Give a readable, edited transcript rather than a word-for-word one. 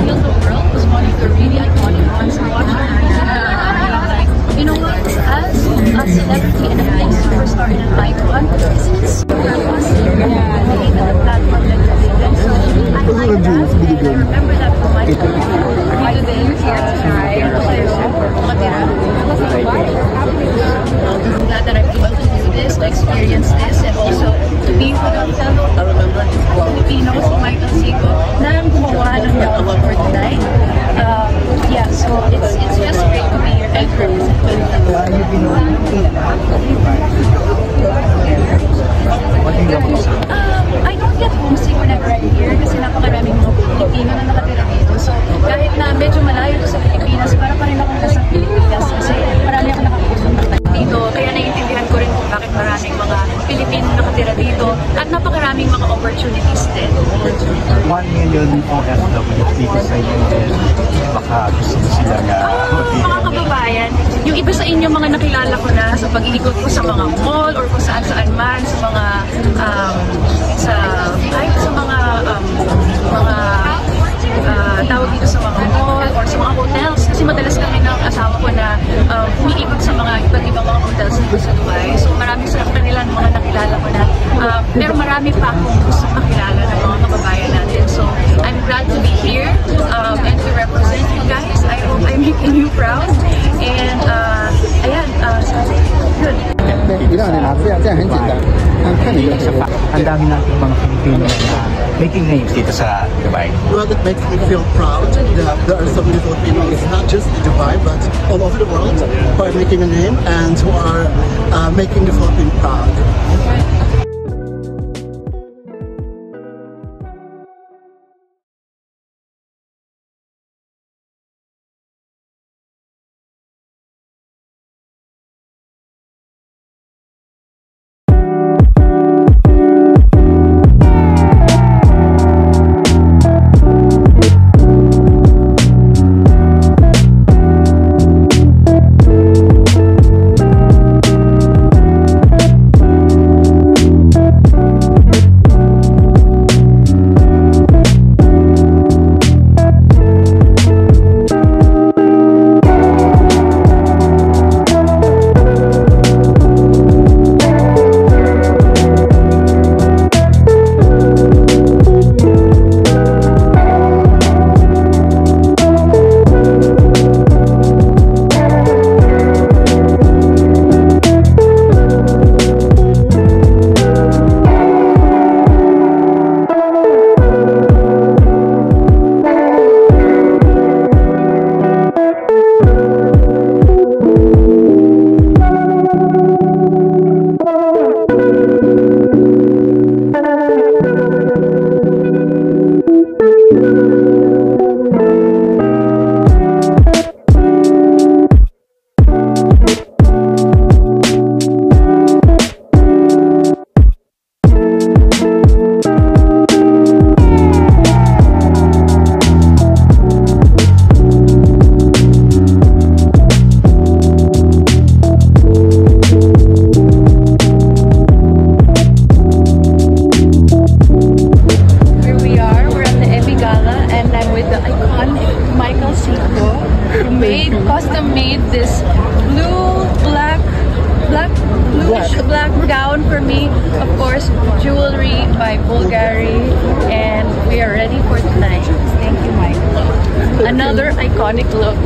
Heal the World was one of the really iconic ones to watch. You know what? As a celebrity and a superstar and an icon, isn't it so awesome? The platform that you live in. So I like that, and I remember that from my time. I'm glad that I'm able to do this, to experience this, and also to be with a fellow Filipinos who might not see ko na gumawa ng dalawa for tonight. Yeah, so it's just great to be here and represent. I don't get homesick whenever I'm here kasi napakaraming mga Pilipino na nakatira dito. So kahit na medyo malayo sa Pilipinas, para pa rin akong nasa Pilipinas kasi marami akong nakakausap dito. Kaya naiintindihan ko rin kung bakit maraming mga Pilipino nakatira dito at napakaraming mga opportunities din. 1 million OFW dito sa inyo din. Baka gusto mo sila nga. Mga kababayan, yung iba sa inyo mga nakilala ko na sa pag-iikot ko sa mga mall or kung saan-saan man, sa mga tawag dito sa mga mall or sa mga hotels kasi madalas kami ng asawa ko na umiikot sa mga iba't ibang mga hotels dito sa Dubai. So marami sa kanila mga nakilala ko na pero marami pa akong gusto makilala ng mga kababayan natin. So I'm glad to be here and to represent you guys. I hope I'm making you proud. And ayan, good. Ang dami natin mga Pilipino na making names dito sa Dubai. Well, that makes me feel proud that there are so many Filipinos, not just in Dubai, but all over the world, who are making a name and who are making the Philippines proud. Custom made this black gown for me. Of course, jewelry by Bulgari, and we are ready for tonight. Thank you, Michael. Another iconic look.